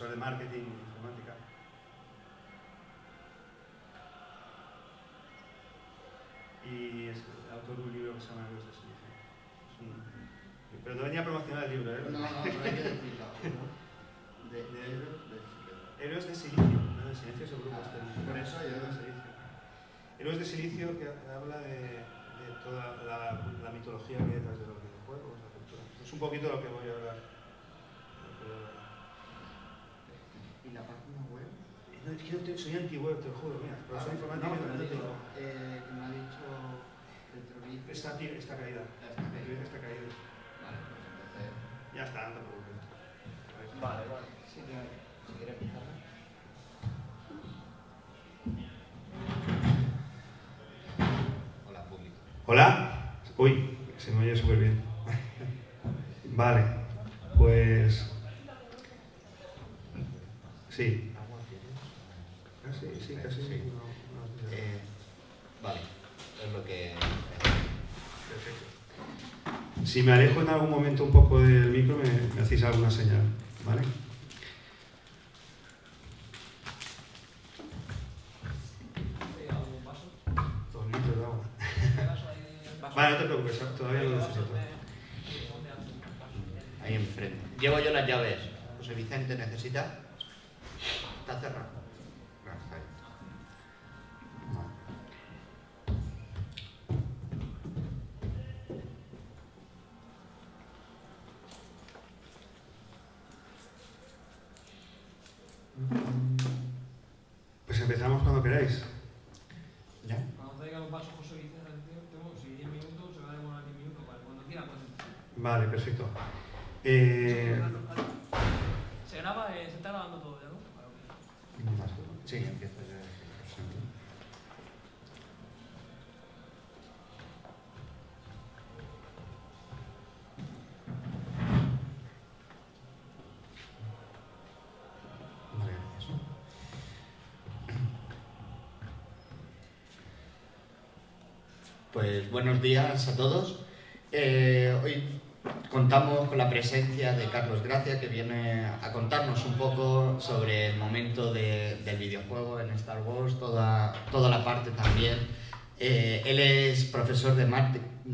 profesor de marketing e informática. Y es autor de un libro que se llama Héroes de Silicio. Pero no venía a promocionar el libro, ¿eh? No hay que decirlo. Héroes de Silicio. No, de Silicio es el grupo este. Por eso yo Héroes de Silicio. Héroes de Silicio, que habla de toda la mitología que hay detrás de los videojuegos, la cultura. Es un poquito lo que voy a hablar. ¿Y la página web? No, es que soy anti-web, te lo juro, mira. Profesor informático no tengo. Que me ha dicho Petrovic. Está caída. Está caída. Vale, pues entonces. Ya está, no te preocupes. Vale. Si quieres empezar. Hola, público. ¿Hola? Uy, se me oye súper bien. Vale, pues... Sí. Sí, casi. Sí. Vale, es lo que... Perfecto. Si me alejo en algún momento un poco del micro, me hacéis alguna señal, ¿vale? Vale, no te preocupes, todavía no lo necesito. Ahí enfrente. Llevo yo las llaves. José Vicente, ¿necesita? ¿Está cerrado? No, está ahí. Pues empezamos cuando queráis. ¿Ya? Cuando traiga los vasos José Vicente, si 10 minutos, se va a demorar 10 minutos, vale, cuando quiera puedes empezar. Vale, perfecto. Se graba, se está grabando todo ya, ¿no? Vale. Sí, empiezo yo. Pues buenos días a todos. Hoy contamos con la presencia de Carlos Gracia, que viene a contarnos un poco sobre el momento del videojuego en Star Wars, toda la parte también. Él es profesor de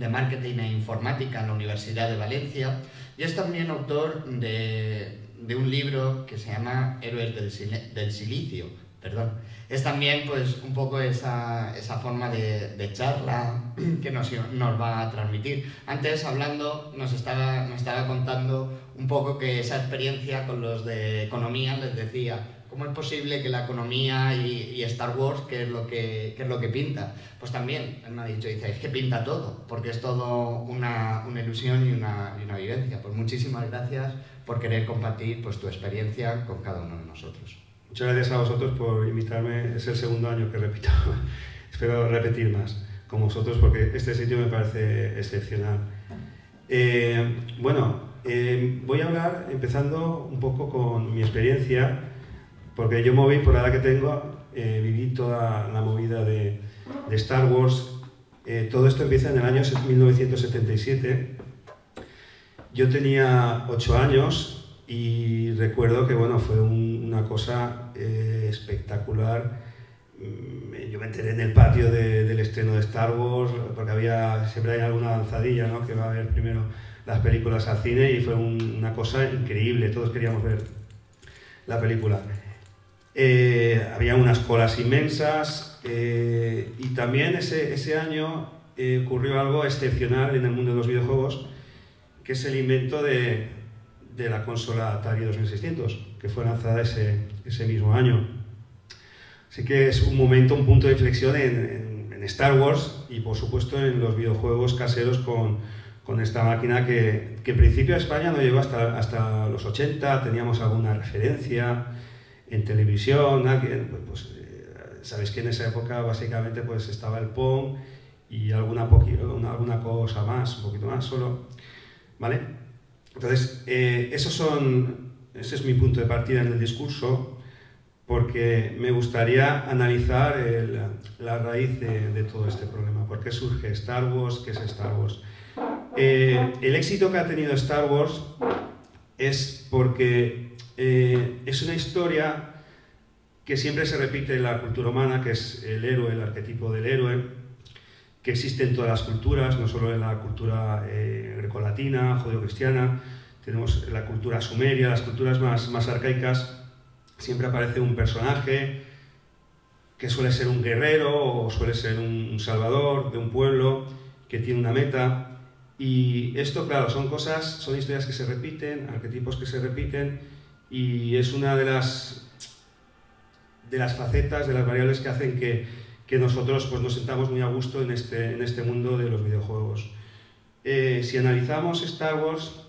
marketing e informática en la Universidad de Valencia y es también autor de un libro que se llama Héroes del Silicio. Perdón. Es también pues un poco esa forma de charla que nos va a transmitir. Antes hablando nos estaba contando un poco que esa experiencia con los de economía les decía ¿cómo es posible que la economía y Star Wars, qué es lo que pinta? Pues también él me ha dicho, dice, es que pinta todo, porque es todo una ilusión y una vivencia. Pues muchísimas gracias por querer compartir pues tu experiencia con cada uno de nosotros. Muchas gracias a vosotros por invitarme. Es el segundo año que repito. Espero repetir más con vosotros porque este sitio me parece excepcional. Voy a hablar empezando un poco con mi experiencia, porque yo moví, por la edad que tengo, viví toda la movida de Star Wars. Todo esto empieza en el año 1977. Yo tenía 8 años. Y recuerdo que bueno, fue una cosa espectacular. Yo me enteré en el patio del estreno de Star Wars, porque siempre hay alguna avanzadilla, ¿no? Que va a ver primero las películas al cine y fue una cosa increíble, todos queríamos ver la película. Había unas colas inmensas y también ese año ocurrió algo excepcional en el mundo de los videojuegos, que es el invento de la consola Atari 2600, que fue lanzada ese mismo año. Así que es un momento, un punto de inflexión en Star Wars y por supuesto en los videojuegos caseros con esta máquina que en principio a España no llegó hasta los 80, teníamos alguna referencia en televisión, sabéis que en esa época básicamente pues estaba el Pong y alguna cosa más, un poquito más solo, ¿vale? Entonces, ese es mi punto de partida en el discurso, porque me gustaría analizar la raíz de todo este problema. ¿Por qué surge Star Wars? ¿Qué es Star Wars? El éxito que ha tenido Star Wars es porque es una historia que siempre se repite en la cultura humana, que es el héroe, el arquetipo del héroe, que existe en todas las culturas, no solo en la cultura grecolatina, judeocristiana, tenemos la cultura sumeria, las culturas más arcaicas, siempre aparece un personaje que suele ser un guerrero o suele ser un salvador de un pueblo que tiene una meta. Y esto, claro, son historias que se repiten, arquetipos que se repiten, y es una de las facetas, de las variables que hacen que nosotros pues, nos sentamos muy a gusto en este mundo de los videojuegos. Si analizamos Star Wars,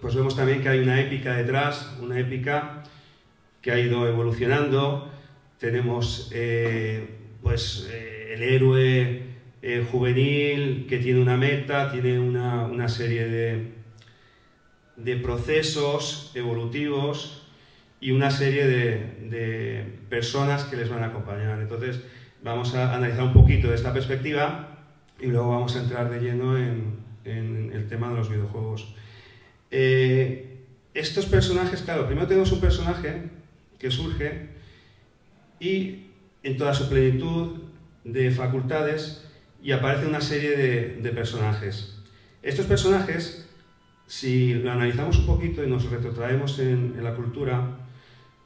pues vemos también que hay una épica detrás, una épica que ha ido evolucionando. Tenemos pues, el héroe juvenil que tiene una meta, tiene una serie de procesos evolutivos y una serie de personas que les van a acompañar. Entonces vamos a analizar un poquito de esta perspectiva y luego vamos a entrar de lleno en el tema de los videojuegos. Estos personajes, claro, primero tenemos un personaje que surge y en toda su plenitud de facultades, y aparece una serie de personajes. Estos personajes, si lo analizamos un poquito y nos retrotraemos en la cultura,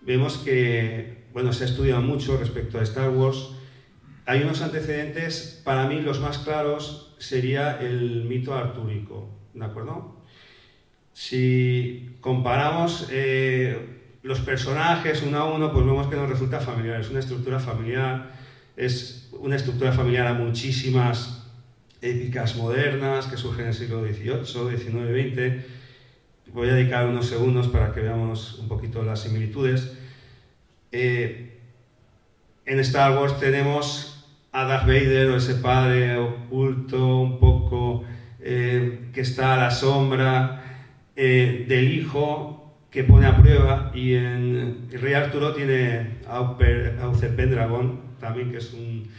vemos que, bueno, se ha estudiado mucho respecto a Star Wars. Hay unos antecedentes, para mí los más claros sería el mito artúrico, ¿de acuerdo? Si comparamos los personajes uno a uno, pues vemos que nos resulta familiar, es una estructura familiar, es una estructura familiar a muchísimas épicas modernas que surgen en el siglo XVIII, XIX, XX. Voy a dedicar unos segundos para que veamos un poquito las similitudes. En Star Wars tenemos a Darth Vader, o ese padre oculto un poco que está a la sombra del hijo que pone a prueba, y en el Rey Arturo tiene a Uther Pendragon también, que es un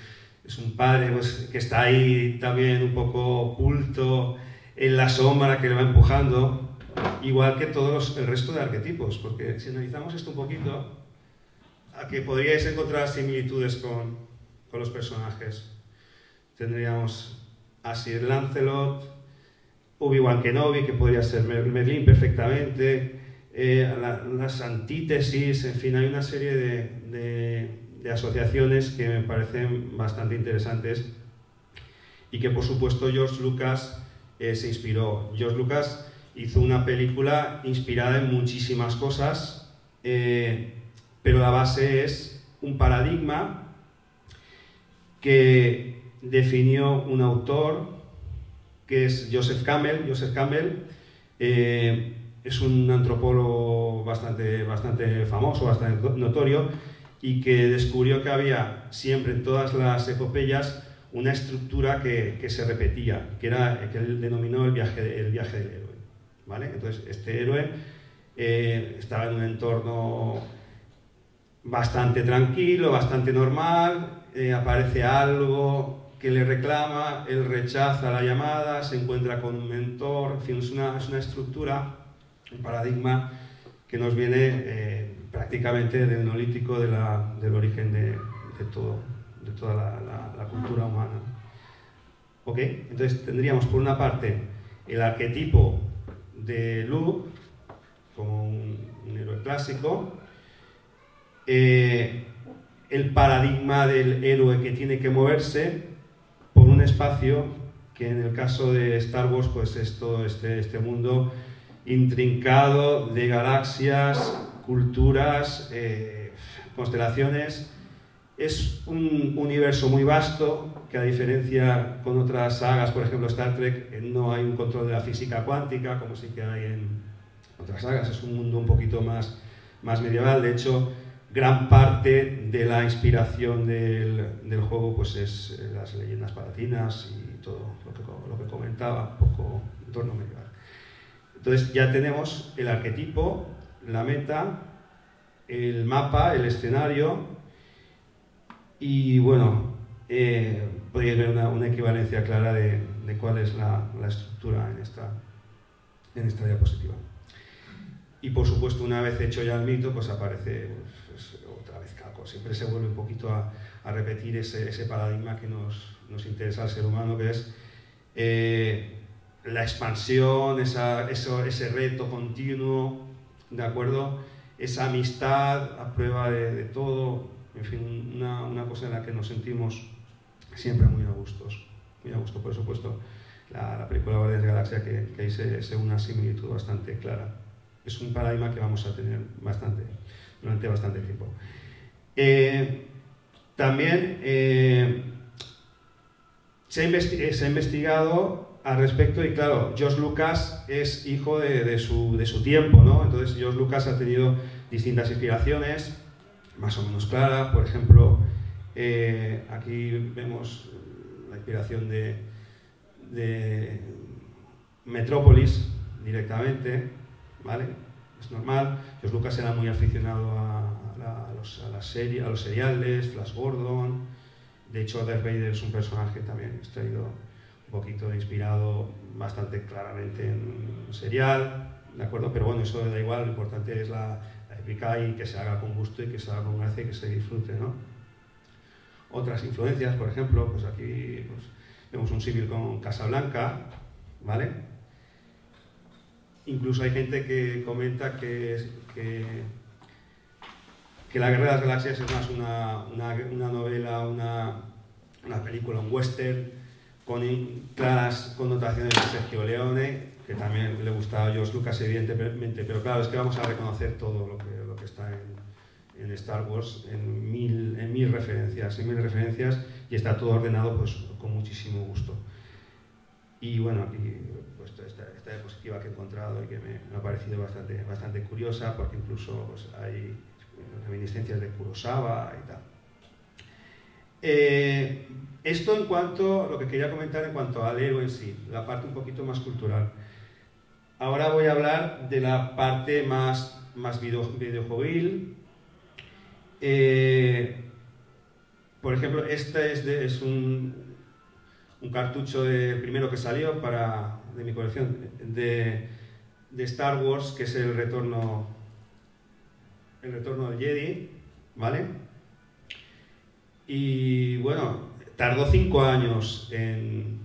padre pues, que está ahí también un poco oculto en la sombra, que le va empujando, igual que todos el resto de arquetipos, porque si analizamos esto un poquito, a que podríais encontrar similitudes con los personajes. Tendríamos a Sir Lancelot, Obi-Wan Kenobi, que podría ser Merlín perfectamente, las antítesis, en fin, hay una serie de asociaciones que me parecen bastante interesantes y que por supuesto George Lucas se inspiró. George Lucas hizo una película inspirada en muchísimas cosas, pero la base es un paradigma que definió un autor que es Joseph Campbell. Joseph Campbell es un antropólogo bastante famoso, bastante notorio, y que descubrió que había siempre en todas las epopeyas una estructura que se repetía, que él denominó el viaje del héroe, ¿vale? Entonces, este héroe estaba en un entorno bastante tranquilo, bastante normal, aparece algo que le reclama, él rechaza la llamada, se encuentra con un mentor, en fin, es una estructura, un paradigma que nos viene prácticamente del neolítico, del origen de toda la cultura humana. ¿Ok? Entonces tendríamos por una parte el arquetipo de Luke como un héroe clásico, el paradigma del héroe que tiene que moverse por un espacio que en el caso de Star Wars pues es todo este mundo intrincado de galaxias, culturas, constelaciones. Es un universo muy vasto que, a diferencia con otras sagas, por ejemplo Star Trek, no hay un control de la física cuántica como sí que hay en otras sagas. Es un mundo un poquito más medieval. De hecho, gran parte de la inspiración del juego pues es las leyendas palatinas y todo lo que comentaba, un poco en torno medieval. Entonces ya tenemos el arquetipo, la meta, el mapa, el escenario, y bueno, podéis ver una equivalencia clara de cuál es la estructura en esta diapositiva. Y por supuesto, una vez hecho ya el mito, pues aparece pues, otra vez Calco. Siempre se vuelve un poquito a repetir ese paradigma que nos interesa al ser humano, que es la expansión, ese reto continuo, ¿de acuerdo? Esa amistad a prueba de todo, en fin, una cosa en la que nos sentimos siempre muy a gusto, por supuesto. La película Guardianes de la Galaxia, que ahí se una similitud bastante clara. Es un paradigma que vamos a tener durante bastante tiempo. También se ha investigado al respecto, y claro, George Lucas es hijo de su tiempo, ¿no? Entonces George Lucas ha tenido distintas inspiraciones, más o menos claras. Por ejemplo, aquí vemos la inspiración de Metrópolis directamente, ¿vale? Es normal. George Lucas era muy aficionado a los seriales, Flash Gordon. De hecho, Darth Vader es un personaje también extraído un poquito inspirado bastante claramente en un serial, ¿de acuerdo? Pero bueno, eso da igual, lo importante es la épica y que se haga con gusto y que se haga con gracia y que se disfrute, ¿no? Otras influencias, por ejemplo, pues aquí pues, vemos un símil con Casablanca, ¿vale? Incluso hay gente que comenta que La Guerra de las Galaxias es más una novela, una película, un western, con claras connotaciones de Sergio Leone, que también le gustaba a George Lucas, evidentemente, pero claro, es que vamos a reconocer todo lo que está en Star Wars en mil referencias, y está todo ordenado pues, con muchísimo gusto. Y bueno, aquí pues, esta diapositiva que he encontrado y que me ha parecido bastante curiosa, porque incluso pues, hay reminiscencias de Kurosawa y tal. Esto en cuanto, lo que quería comentar en cuanto al héroe en sí, la parte un poquito más cultural. Ahora voy a hablar de la parte más videojueguil. Por ejemplo, este es un cartucho del primero que salió de mi colección de Star Wars, que es el retorno del Jedi, ¿vale? Y bueno, tardó 5 años en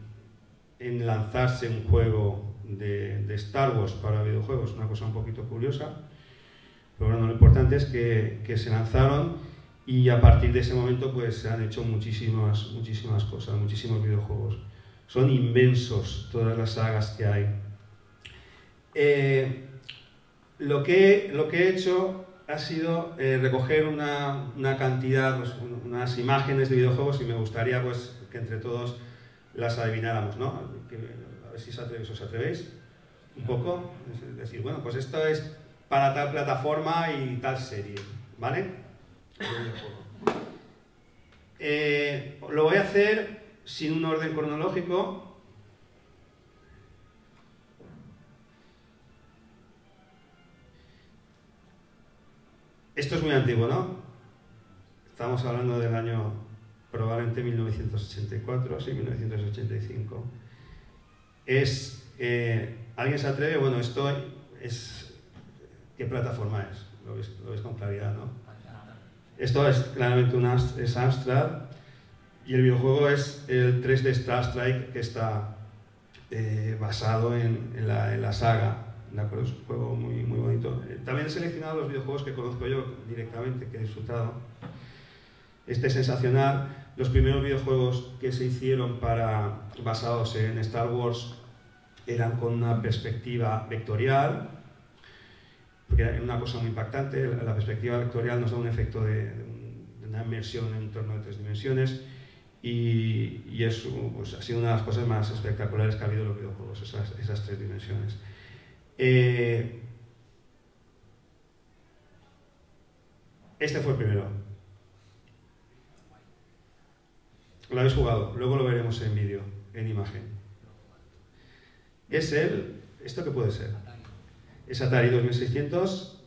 lanzarse un juego de Star Wars para videojuegos, una cosa un poquito curiosa, pero bueno, lo importante es que se lanzaron, y a partir de ese momento pues se han hecho muchísimas cosas, muchísimos videojuegos. Son inmensos todas las sagas que hay. Lo que he hecho ha sido recoger una cantidad, pues, unas imágenes de videojuegos, y me gustaría pues, que entre todos las adivináramos, ¿no? A ver si os atrevéis un poco. Es decir, bueno, pues esto es para tal plataforma y tal serie, ¿vale? Lo voy a hacer sin un orden cronológico. Esto es muy antiguo, ¿no? Estamos hablando del año probablemente 1984, sí, 1985. ¿Alguien se atreve? Bueno, esto es... ¿Qué plataforma es? Lo ves con claridad, ¿no? Esto es claramente es Amstrad, y el videojuego es el 3D Star Strike, que está basado en la saga. ¿De acuerdo? Es un juego muy bonito. También he seleccionado los videojuegos que conozco yo directamente, que he disfrutado. Este es sensacional. Los primeros videojuegos que se hicieron basados en Star Wars eran con una perspectiva vectorial, porque era una cosa muy impactante. La perspectiva vectorial nos da un efecto de una inmersión en un entorno de 3 dimensiones, y eso pues, ha sido una de las cosas más espectaculares que ha habido en los videojuegos, esas 3 dimensiones. Este fue el primero. Lo habéis jugado, luego lo veremos en vídeo, en imagen. ¿Esto qué puede ser? Es Atari 2600,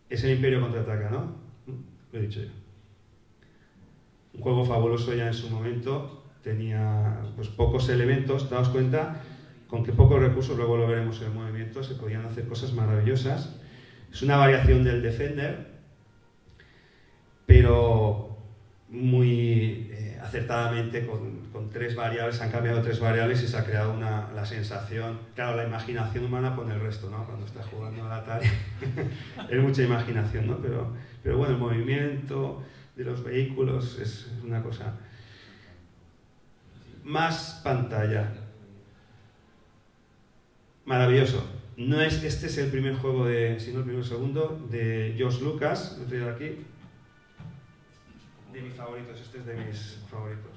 es el Imperio Contraataca, ¿no? Lo he dicho yo. Un juego fabuloso ya en su momento, tenía pues, pocos elementos, daos cuenta, con que pocos recursos, luego lo veremos en el movimiento, se podían hacer cosas maravillosas. Es una variación del Defender, pero muy acertadamente con 3 variables, se han cambiado 3 variables y se ha creado la sensación, claro, la imaginación humana pone el resto, ¿no? Cuando estás jugando al Atari es mucha imaginación, ¿no? Pero bueno, el movimiento de los vehículos es una cosa. Más pantalla. Maravilloso. No es, este es el primer juego sino el primer segundo, de George Lucas, lo he traído aquí. De mis favoritos, este es de mis favoritos.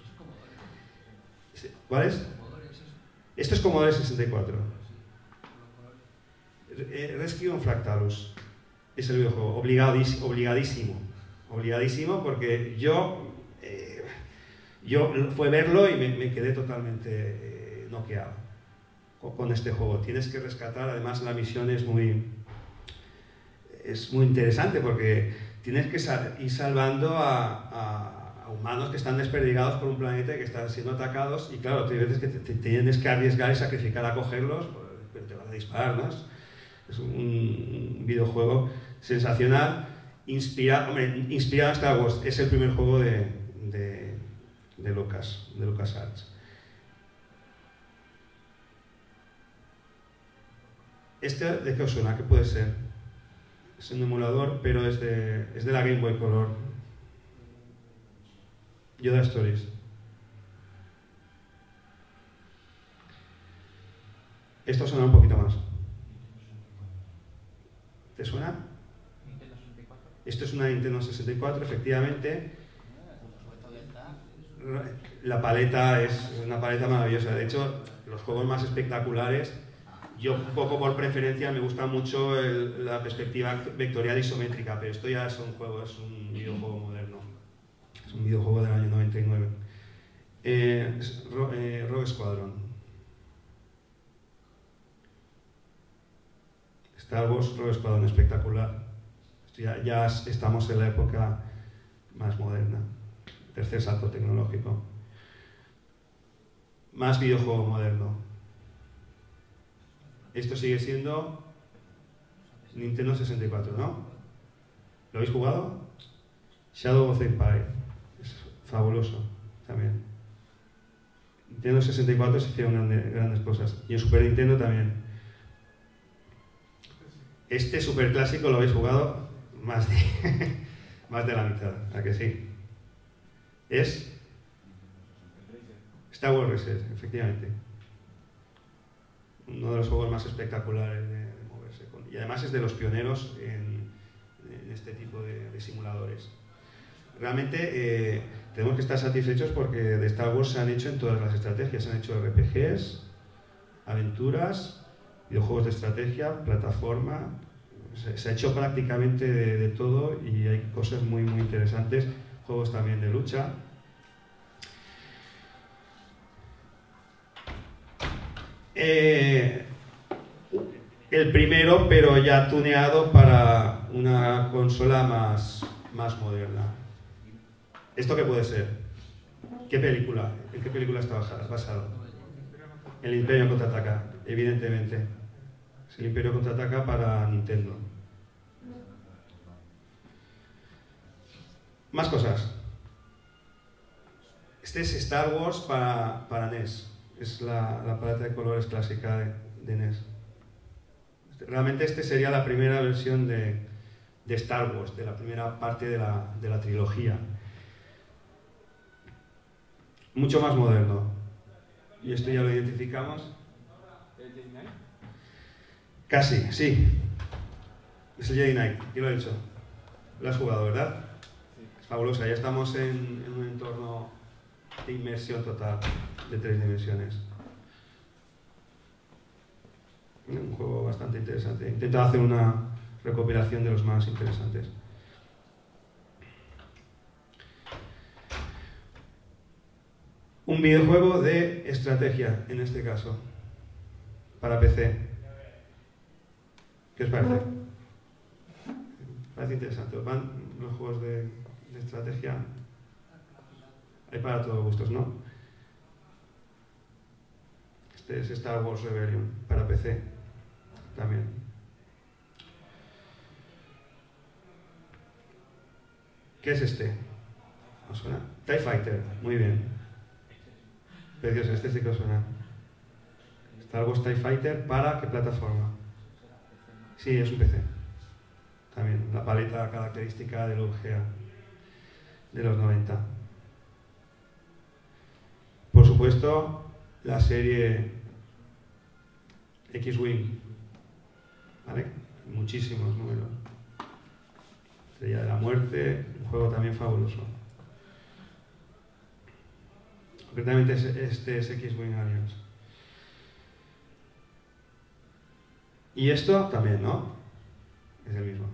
¿Cuál es? Esto es Commodore 64. Rescue on Fractalus. Es el videojuego. Obligadísimo. Obligadísimo porque yo fue verlo y me quedé totalmente noqueado con este juego. Tienes que rescatar, además la misión es muy interesante porque tienes que ir salvando a humanos que están desperdigados por un planeta y que están siendo atacados, y claro, hay veces que te tienes que arriesgar y sacrificar a cogerlos, pero te van a disparar, ¿no? Es un videojuego sensacional, inspirado en Star Wars. Es el primer juego de LucasArts. ¿De qué os suena? ¿Qué puede ser? Es un emulador, pero es de la Game Boy Color. Yoda Stories. Esto suena un poquito más. ¿Te suena? Esto es una Nintendo 64, efectivamente. La paleta es una paleta maravillosa. De hecho, los juegos más espectaculares, yo un poco por preferencia me gusta mucho la perspectiva vectorial isométrica, pero esto ya es un videojuego moderno. Es un videojuego del año 99. Rogue Squadron. Star Wars Rogue Squadron, espectacular. Ya estamos en la época más moderna. Tercer salto tecnológico. Más videojuego moderno. Esto sigue siendo Nintendo 64, ¿no? ¿Lo habéis jugado? Shadow of the Empire. Es fabuloso también. Nintendo 64 se hicieron grandes cosas. Y en Super Nintendo también. Este super clásico lo habéis jugado más de la mitad, ¿a que sí? Es Star Wars Reset, efectivamente. Uno de los juegos más espectaculares de moverse. Y además es de los pioneros en este tipo de simuladores. Realmente tenemos que estar satisfechos porque de Star Wars se han hecho en todas las estrategias. Se han hecho RPGs, aventuras, videojuegos de estrategia, plataforma. Se ha hecho prácticamente de todo y hay cosas muy, muy interesantes. Juegos también de lucha. El primero, pero ya tuneado para una consola más moderna. ¿Esto qué puede ser? ¿Qué película? ¿En qué película está basado? El Imperio Contraataca, evidentemente. Es el Imperio Contraataca para Nintendo. Más cosas. Este es Star Wars para NES. Es la paleta de colores clásica de NES. Realmente este sería la primera versión de Star Wars, de la primera parte de la trilogía. Mucho más moderno. Y esto ya lo identificamos. ¿El Jedi Knight? Casi, sí. Es el Jedi Knight, ¿quién lo ha dicho? Lo has jugado, ¿verdad? Sí. Es fabulosa, ya estamos en un entorno de inmersión total, de 3 dimensiones. Un juego bastante interesante. He intentado hacer una recopilación de los más interesantes. Un videojuego de estrategia, en este caso, para PC. ¿Qué os parece? Parece interesante. Los juegos de estrategia hay para todos gustos, ¿no? Este es Star Wars Rebellion, para PC también. ¿Qué es este? ¿Os suena? TIE Fighter, muy bien. Precioso, este sí que os suena. Star Wars TIE Fighter, ¿para qué plataforma? Sí, es un PC. También, la paleta característica del VGA de los 90. Por supuesto, la serie X-Wing, ¿vale? Muchísimos números. Estrella de la Muerte, un juego también fabuloso. Concretamente este es X-Wing Alliance. Y esto también, ¿no? Es el mismo.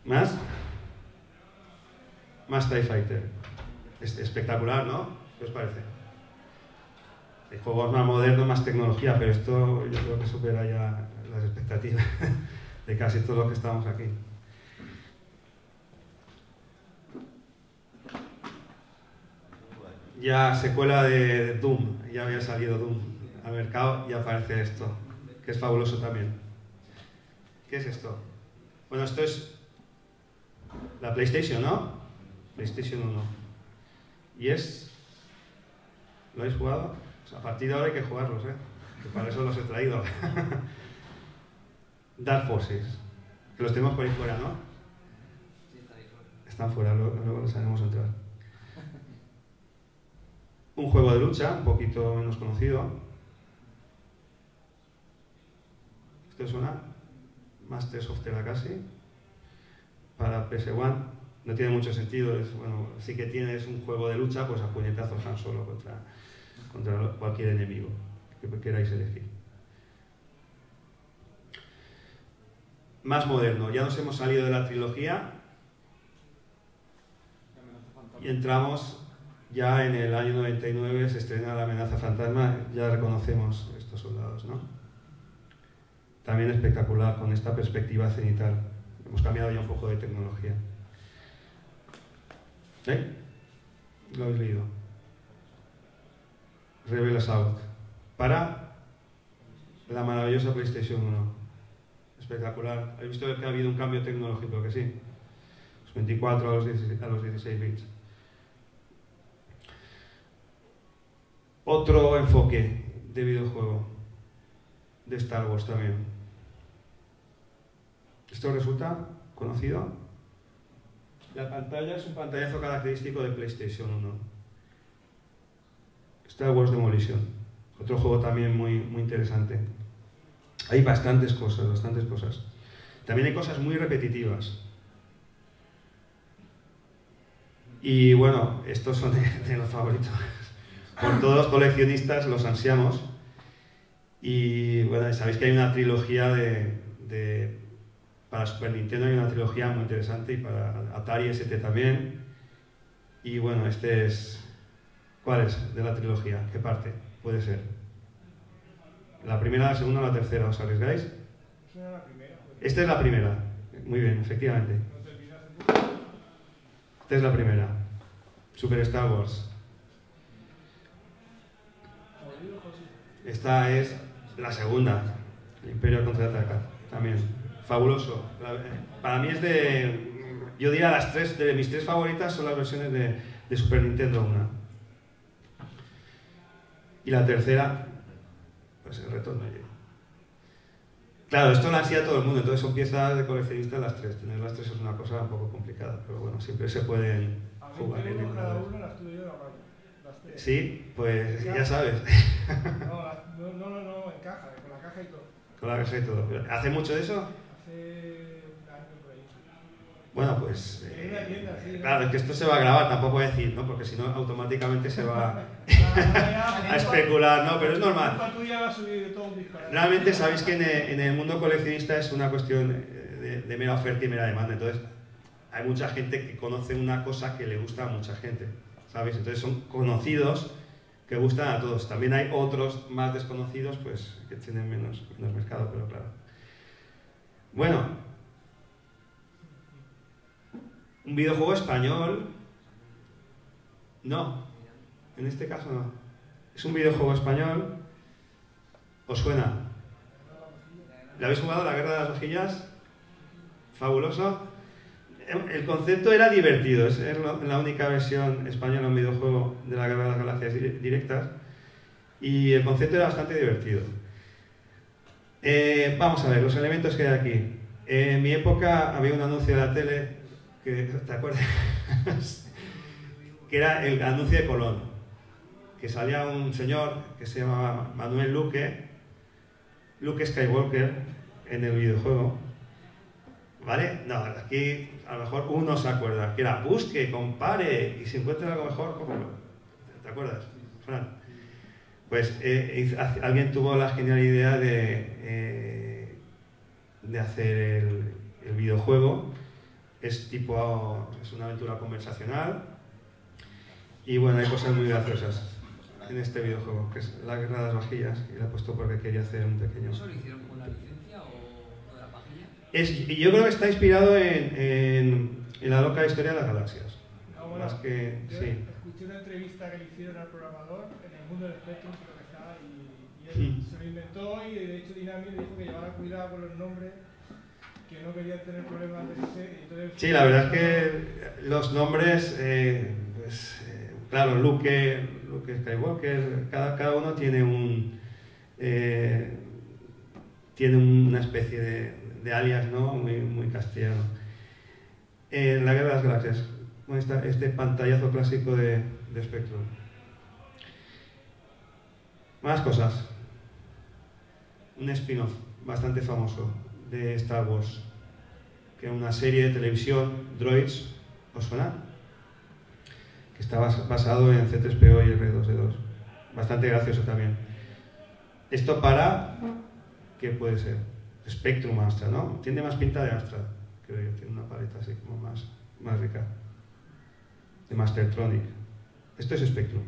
¿Más? Más TIE Fighter. Es espectacular, ¿no? ¿Qué os parece? Hay juegos más modernos, más tecnología, pero esto yo creo que supera ya las expectativas de casi todos los que estamos aquí. Ya secuela de Doom, ya había salido Doom al mercado y aparece esto, que es fabuloso también. ¿Qué es esto? Bueno, esto es la PlayStation, ¿no? PlayStation 1. Y es... ¿Lo habéis jugado? Pues a partir de ahora hay que jugarlos, ¿eh? Que para eso los he traído. Dark Forces, que los tenemos por ahí fuera, ¿no? Sí, está ahí fuera. Están fuera, luego los haremos entrar. Un juego de lucha, un poquito menos conocido. ¿Esto suena? Masters of Terakasi. Para PS1. No tiene mucho sentido. Bueno, sí que tienes un juego de lucha, pues a puñetazos Han Solo contra cualquier enemigo que queráis elegir. Más moderno. Ya nos hemos salido de la trilogía y entramos... Ya en el año 99 se estrena La Amenaza Fantasma, ya reconocemos estos soldados, ¿no? También espectacular, con esta perspectiva cenital. Hemos cambiado ya un poco de tecnología. ¿Eh? ¿Lo habéis leído? Rebel Assault. Para la maravillosa PlayStation 1. Espectacular. ¿Habéis visto que ha habido un cambio tecnológico? Que sí. Los 24 a los 16 bits. Otro enfoque de videojuego de Star Wars también. ¿Esto resulta conocido? La pantalla es un pantallazo característico de PlayStation 1. Star Wars Demolition. Otro juego también muy interesante. Hay bastantes cosas. También hay cosas muy repetitivas. Y bueno, estos son de los favoritos. Por todos los coleccionistas los ansiamos. Y bueno, sabéis que hay una trilogía para Super Nintendo, hay una trilogía muy interesante, y para Atari ST también. Y bueno, este es... ¿Cuál es de la trilogía? ¿Qué parte puede ser? ¿La primera, la segunda o la tercera? ¿Os arriesgáis? Esta es la primera. Muy bien, efectivamente. Esta es la primera. Super Star Wars. Esta es la segunda, el Imperio contraataca, también. Fabuloso. Para mí es yo diría de mis tres favoritas son las versiones de Super Nintendo 1. Y la tercera, pues el retorno allí. Claro, esto lo ansía todo el mundo, entonces son piezas de coleccionistas las tres. Tener las tres es una cosa un poco complicada, pero bueno, siempre se pueden jugar en el lado. Sí, pues ya sabes. No, en caja, con la caja y todo. Con la caja y todo. ¿Hace mucho de eso? Hace un año por ahí. Bueno, pues... En una tienda, sí, claro, es que esto se va a grabar, tampoco voy a decir, ¿no? Porque si no, automáticamente se va a especular, ¿no? Pero es normal. Realmente sabéis que en el mundo coleccionista es una cuestión de mera oferta y mera demanda. Entonces, hay mucha gente que conoce una cosa que le gusta a mucha gente, ¿sabéis? Entonces son conocidos que gustan a todos. También hay otros más desconocidos, pues, que tienen menos mercado, pero claro. Bueno, un videojuego español, no, en este caso no. Es un videojuego español, ¿os suena? ¿Le habéis jugado la Guerra de las Vajillas? fabuloso. El concepto era divertido, es la única versión española, un videojuego de la Guerra de las Galaxias directas, y el concepto era bastante divertido. Vamos a ver, los elementos que hay aquí. En mi época había un anuncio de la tele, ¿te acuerdas? Que era el anuncio de Colón, que salía un señor que se llamaba Manuel Luque Skywalker en el videojuego, ¿vale? No, aquí a lo mejor uno se acuerda, que era busque, compare, y si encuentra algo mejor, cómpralo. ¿Te acuerdas, Fran? Pues alguien tuvo la genial idea de hacer el videojuego. Es una aventura conversacional y bueno, hay cosas muy graciosas en este videojuego, que es la Guerra de las Vajillas, y la he puesto porque quería hacer un pequeño... ¿Eso lo hicieron con la licencia o lo de la pajilla? Yo creo que está inspirado en la loca historia de las galaxias. Ah, bueno, Más que, yo sí. escuché una entrevista que le hicieron al programador en el mundo del Spectrum, creo que estaba, y él se lo inventó, y de hecho Dynamic le dijo que llevara cuidado con los nombres, que no quería tener problemas de ese, y entonces... Sí, la verdad es que los nombres, claro, Luke Skywalker, cada uno tiene tiene una especie de alias, ¿no? Muy castellano. En la Guerra de las Galaxias, con este pantallazo clásico de Spectrum. Más cosas. Un spin-off bastante famoso de Star Wars, que es una serie de televisión, Droids, ¿os suena? Que está basado en C3PO y R2D2. Bastante gracioso también. Esto para... ¿Qué puede ser? Spectrum Amstrad, ¿no? Tiene más pinta de Amstrad, creo yo. Tiene una paleta así como más rica. De Mastertronic. Esto es Spectrum.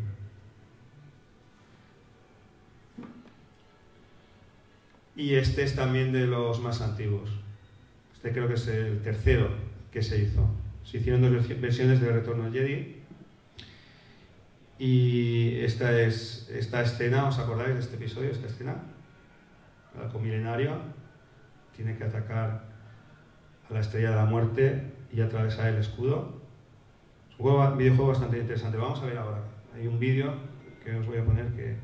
Y este es también de los más antiguos. Este creo que es el tercero que se hizo. Se hicieron dos versiones de Retorno al Jedi. Y esta escena, ¿os acordáis de este episodio? Esta escena. El arco milenario tiene que atacar a la Estrella de la Muerte y atravesar el escudo. Es un videojuego bastante interesante. Lo vamos a ver ahora. Hay un vídeo que os voy a poner que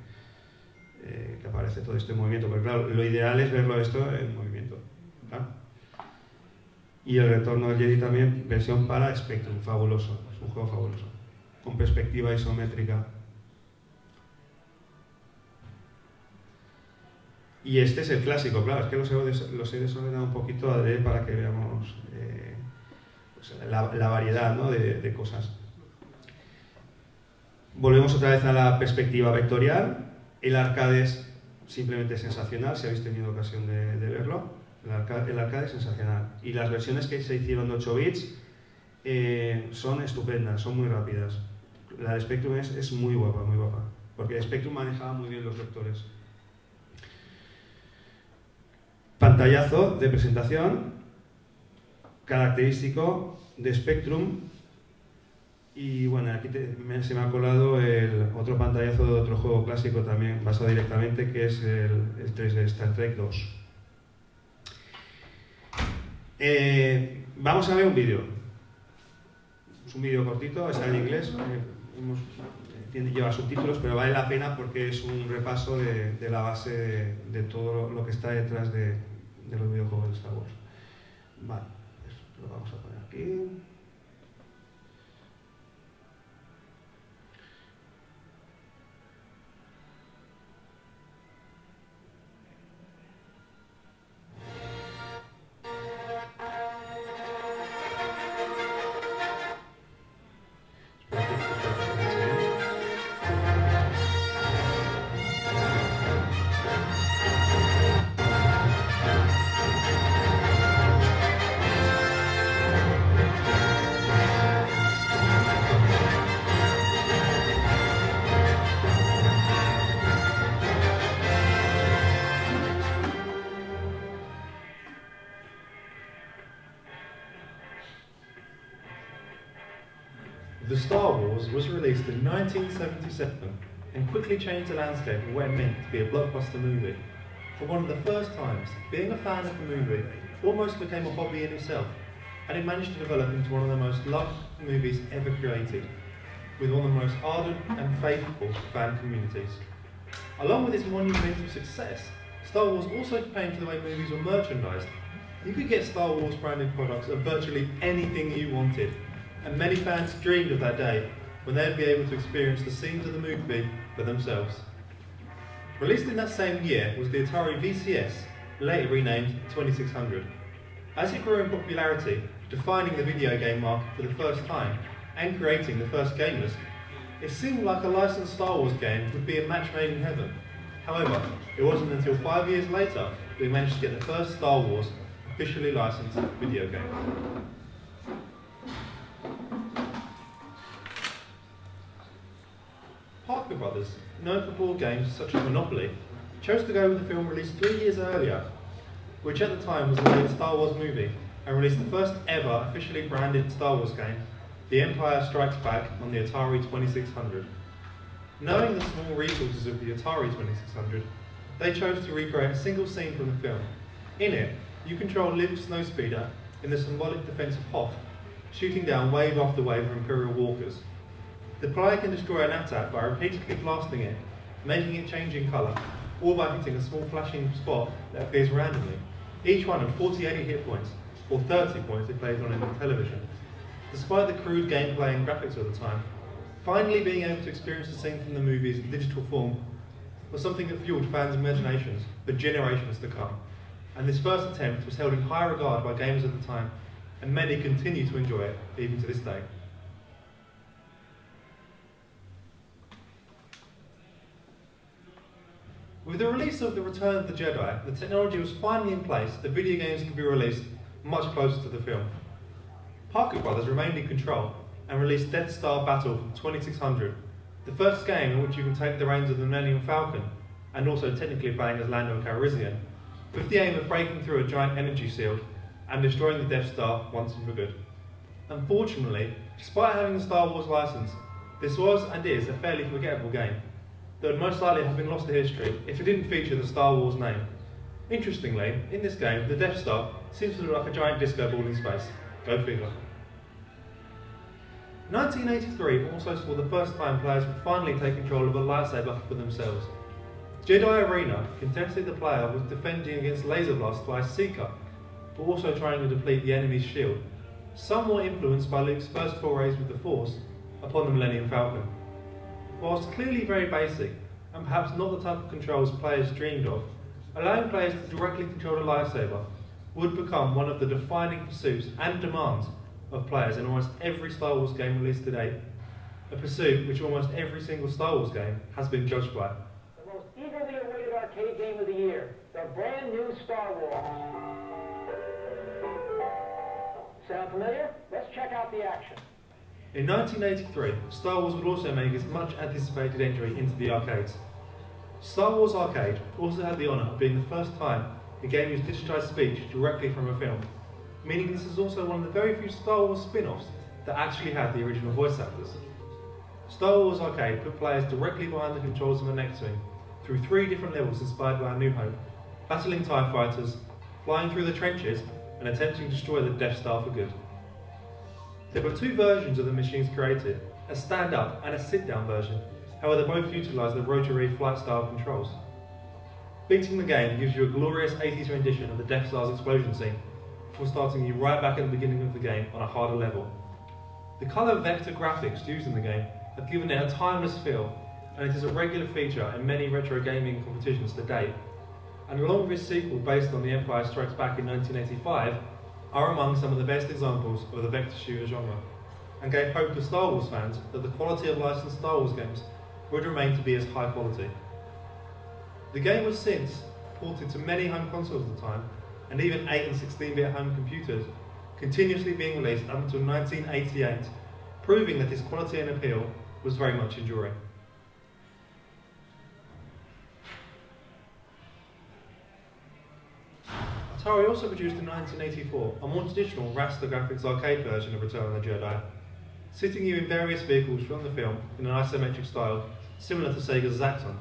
aparece todo este movimiento, porque claro, lo ideal es verlo esto en movimiento, ¿claro? Y el Retorno al Jedi también, versión para Spectrum, fabuloso, es un juego fabuloso, con perspectiva isométrica. Y este es el clásico, claro, es que los he desordenado un poquito para que veamos pues la variedad, ¿no? de cosas. Volvemos otra vez a la perspectiva vectorial. El arcade es simplemente sensacional, si habéis tenido ocasión de verlo. El arcade es sensacional. Y las versiones que se hicieron de 8 bits son estupendas, son muy rápidas. La de Spectrum es muy guapa, porque Spectrum manejaba muy bien los vectores. Pantallazo de presentación, característico de Spectrum. Y bueno, aquí se me ha colado el otro pantallazo de otro juego clásico también, basado directamente, que es el 3D Star Trek 2. Vamos a ver un vídeo. Es un vídeo cortito, está en inglés, lleva subtítulos, pero vale la pena porque es un repaso de la base de todo lo que está detrás de los videojuegos de Star Wars. Vale, pues lo vamos a poner aquí. The Star Wars was released in 1977 and quickly changed the landscape of what it meant to be a blockbuster movie. For one of the first times, being a fan of the movie almost became a hobby in itself, and it managed to develop into one of the most loved movies ever created, with one of the most ardent and faithful fan communities. Along with its monumental success, Star Wars also changed the way movies were merchandised. You could get Star Wars branded products of virtually anything you wanted, and many fans dreamed of that day when they'd be able to experience the scenes of the movie for themselves. Released in that same year was the Atari VCS, later renamed 2600. As it grew in popularity, defining the video game market for the first time, and creating the first gamers, it seemed like a licensed Star Wars game would be a match made in heaven. However, it wasn't until 5 years later that we managed to get the first Star Wars officially licensed video game. Parker Brothers, known for board games such as Monopoly, chose to go with a film released 3 years earlier, which at the time was the latest Star Wars movie, and released the first ever officially branded Star Wars game, The Empire Strikes Back, on the Atari 2600. Knowing the small resources of the Atari 2600, they chose to recreate a single scene from the film. In it, you control Liv Snowspeeder in the symbolic defense of Hoth, shooting down wave after wave of Imperial walkers. The player can destroy an attack by repeatedly blasting it, making it change in colour, or by hitting a small flashing spot that appears randomly. Each one had 40 hit points, or 30 points if played on a television. Despite the crude gameplay and graphics of the time, finally being able to experience the scene from the movies in digital form was something that fueled fans' imaginations for generations to come. And this first attempt was held in high regard by gamers at the time, and many continue to enjoy it even to this day. With the release of The Return of the Jedi, the technology was finally in place that video games could be released much closer to the film. Parker Brothers remained in control and released Death Star Battle for 2600, the first game in which you can take the reins of the Millennium Falcon, and also technically playing as Lando Calrissian, with the aim of breaking through a giant energy shield and destroying the Death Star once and for good. Unfortunately, despite having the Star Wars license, this was and is a fairly forgettable game that would most likely have been lost to history if it didn't feature the Star Wars name. Interestingly, in this game, the Death Star seems to look like a giant disco ball in space. Go figure. 1983 also saw the first time players would finally take control of a lightsaber for themselves. Jedi Arena contested the player was defending against laser blasts by Seeker, but also trying to deplete the enemy's shield, somewhat influenced by Luke's first forays with the Force upon the Millennium Falcon. Whilst clearly very basic, and perhaps not the type of controls players dreamed of, allowing players to directly control a lightsaber would become one of the defining pursuits and demands of players in almost every Star Wars game released to date, a pursuit which almost every single Star Wars game has been judged by. The most eagerly awaited arcade game of the year, the brand new Star Wars. Sound familiar? Let's check out the action. In 1983, Star Wars would also make its much anticipated entry into the arcades. Star Wars Arcade also had the honour of being the first time a game used digitised speech directly from a film, meaning this is also one of the very few Star Wars spin-offs that actually had the original voice actors. Star Wars Arcade put players directly behind the controls of an X-Wing through 3 different levels inspired by A New Hope, battling TIE fighters, flying through the trenches, and attempting to destroy the Death Star for good. There were 2 versions of the machines created, a stand-up and a sit-down version, however they both utilised the rotary flight-style controls. Beating the game gives you a glorious 80s rendition of the Death Star's explosion scene, before starting you right back at the beginning of the game on a harder level. The colour vector graphics used in the game have given it a timeless feel, and it is a regular feature in many retro gaming competitions to date, and along with its sequel based on The Empire Strikes Back in 1985, are among some of the best examples of the vector shooter genre, and gave hope to Star Wars fans that the quality of licensed Star Wars games would remain to be as high quality. The game was since ported to many home consoles at the time, and even 8 and 16-bit home computers, continuously being released up until 1988, proving that its quality and appeal was very much enduring. Atari also produced in 1984 a more traditional raster graphics arcade version of Return of the Jedi, sitting you in various vehicles from the film in an isometric style similar to Sega's Zaxxon.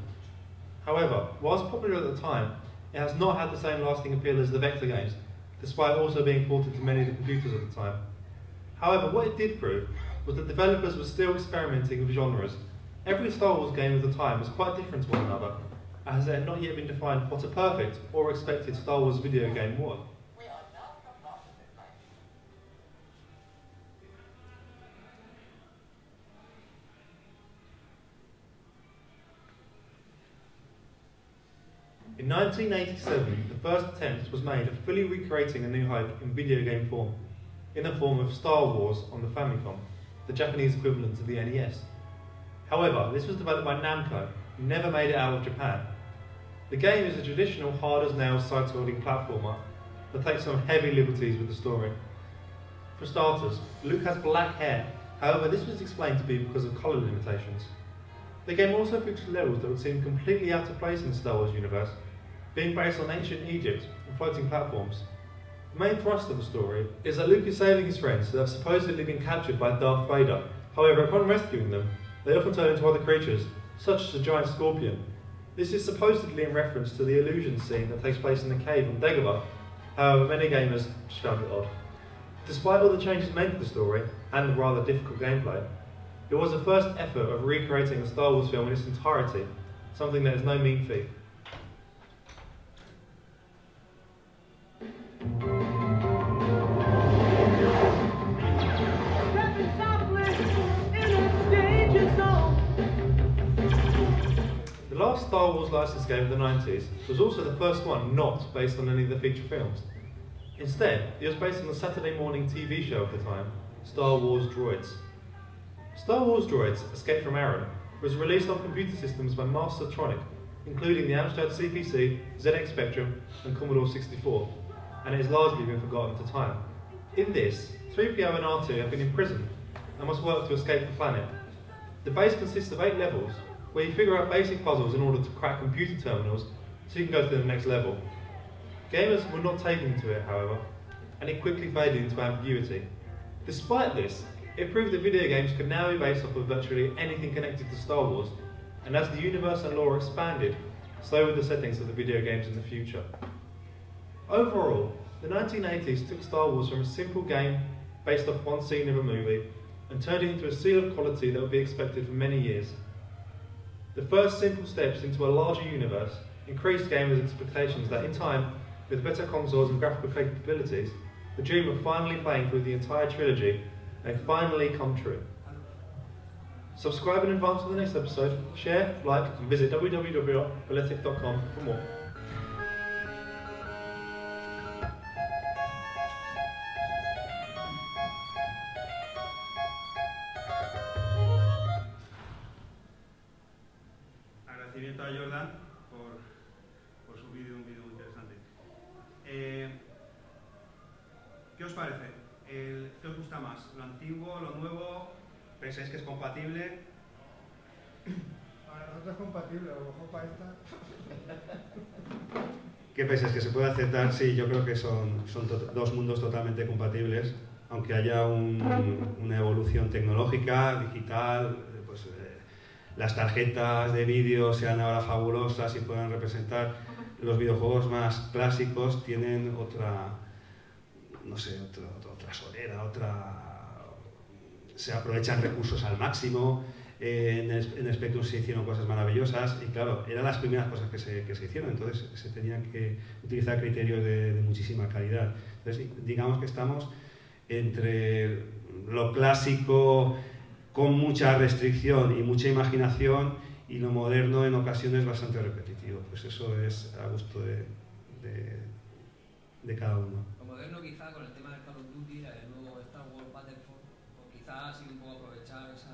However, whilst popular at the time, it has not had the same lasting appeal as the vector games, despite also being ported to many of the computers at the time. However, what it did prove was that developers were still experimenting with genres. Every Star Wars game of the time was quite different to one another, as it had not yet been defined what a perfect or expected Star Wars video game was. In 1987, the first attempt was made at fully recreating A New Hope in video game form, in the form of Star Wars on the Famicom, the Japanese equivalent to the NES. However, this was developed by Namco, who never made it out of Japan. The game is a traditional hard-as-nails side-scrolling platformer that takes some heavy liberties with the story. For starters, Luke has black hair, however this was explained to be because of colour limitations. The game also features levels that would seem completely out of place in the Star Wars universe, being based on ancient Egypt and floating platforms. The main thrust of the story is that Luke is saving his friends that have supposedly been captured by Darth Vader. However, upon rescuing them, they often turn into other creatures, such as a giant scorpion. This is supposedly in reference to the illusion scene that takes place in the cave on Dagobah. However, many gamers just found it odd. Despite all the changes made to the story, and the rather difficult gameplay, it was the first effort of recreating a Star Wars film in its entirety, something that is no mean feat. The last Star Wars licensed game of the 90s was also the first one not based on any of the feature films. Instead, it was based on the Saturday morning TV show of the time, Star Wars Droids. Star Wars Droids, Escape from Aaron, was released on computer systems by Mastertronic, including the Amstrad CPC, ZX Spectrum, and Commodore 64, and it has largely been forgotten to time. In this, 3PO and R2 have been imprisoned and must work to escape the planet. The base consists of 8 levels, where you figure out basic puzzles in order to crack computer terminals so you can go to the next level. Gamers were not taken to it, however, and it quickly faded into ambiguity. Despite this, it proved that video games could now be based off of virtually anything connected to Star Wars, and as the universe and lore expanded, so would the settings of the video games in the future. Overall, the 1980s took Star Wars from a simple game based off one scene of a movie and turned it into a seal of quality that would be expected for many years. The first simple steps into a larger universe increased gamers' expectations that in time, with better consoles and graphical capabilities, the dream of finally playing through the entire trilogy may finally come true. Subscribe in advance for the next episode, share, like, and visit www.balletic.com for more. Agradecimiento a Jordan por su vídeo, un vídeo muy interesante. ¿Qué os parece? ¿Qué os gusta más? ¿Lo antiguo, lo nuevo? ¿Pensáis que es compatible? Para nosotros es compatible, a lo mejor para esta. ¿Qué pensáis? ¿Que se puede aceptar? Sí, yo creo que son dos mundos totalmente compatibles, aunque haya una evolución tecnológica, digital, pues las tarjetas de vídeo sean ahora fabulosas y puedan representar los videojuegos más clásicos, tienen otra, no sé, otra solera, se aprovechan recursos al máximo. En Spectrum se hicieron cosas maravillosas y claro, eran las primeras cosas que se hicieron, entonces se tenían que utilizar criterios de muchísima calidad. Entonces digamos que estamos entre lo clásico con mucha restricción y mucha imaginación y lo moderno en ocasiones bastante repetitivo. Pues eso es a gusto de cada uno. Lo moderno quizá con el tema del Call of Duty, el nuevo Star Wars Battlefront, o quizá ha sido un poco aprovechar ese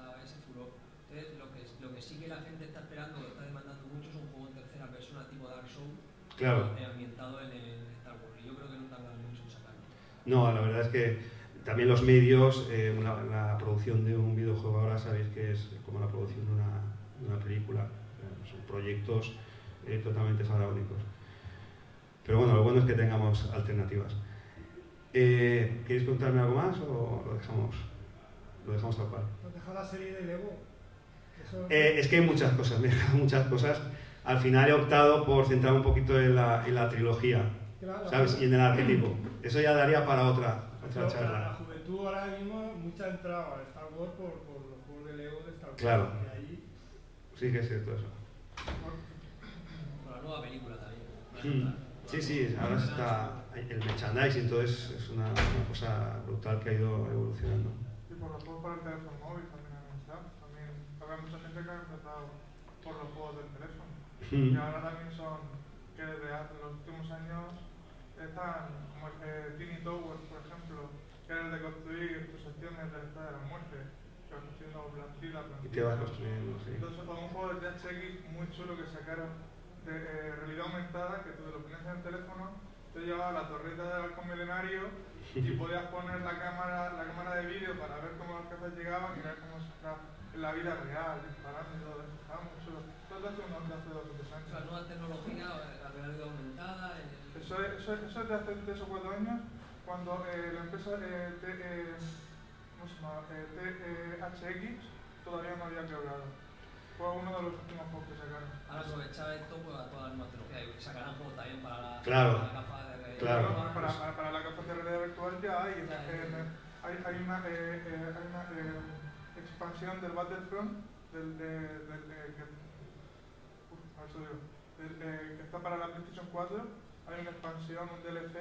furor. Entonces lo que sí que la gente está esperando, lo está demandando mucho, es un juego en tercera persona tipo Dark Souls, claro, ambientado en el Star Wars. Y yo creo que no tardan mucho en sacarlo. No, la verdad es que también los medios, la producción de un videojuego ahora sabéis que es como la producción de una película, son proyectos totalmente faraónicos. Pero bueno, lo bueno es que tengamos alternativas. ¿Queréis preguntarme algo más o lo dejamos tal cual? ¿Nos deja la serie de Lego? Es que hay muchas cosas, muchas cosas. Al final he optado por centrar un poquito en la trilogía. ¿sabes? Y en el arquetipo. Eso ya daría para otra La charla. juventud ahora mismo, mucha entraba a Star Wars por los juegos de Lego de Star Wars. Claro. Y ahí, Sí que es cierto eso. Con la nueva película también. Sí, sí, ahora está el merchandising, todo es una cosa brutal que ha ido evolucionando. Y por los juegos para el teléfono móvil también han empezado. También habrá mucha gente que ha empezado por los juegos del teléfono. Y ahora también son, que desde los últimos años están, como Tiny Towers, por ejemplo, que era el de construir tus secciones de la Estrella de la Muerte, que vas construyendo plantilla. Y te vas construyendo, sí. Entonces, un juego de THX muy chulo que sacaron de realidad aumentada, que tú lo ponías en el teléfono, te llevaba a la torreta del halcón milenario y podías poner la cámara de vídeo para ver cómo las cazas llegaban y ver cómo se está en la vida real, disparando y todo eso. Estaba muy chulo. Todo hace 2 o 3 años. La nueva tecnología, la realidad aumentada. Eso es de hace 3 o 4 años, cuando la empresa THX todavía no había quebrado. Fue uno de los últimos juegos que sacaron. Ahora aprovechar esto pues, a toda la nueva tecnología y sacarán juegos también para la gafa de realidad. Claro. Para la gafa de realidad virtual ya hay una expansión del Battlefront que está para la PlayStation 4. Hay una expansión, un DLC,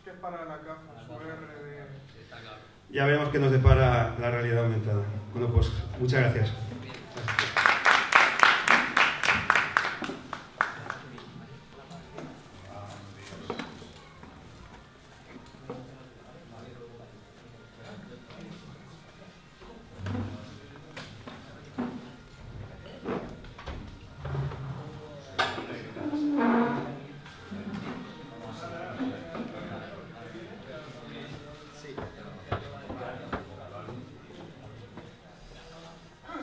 que es para la gafa VR de... Sí, está claro. Ya veremos qué nos depara la realidad aumentada. Bueno, pues muchas gracias.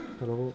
Hasta luego.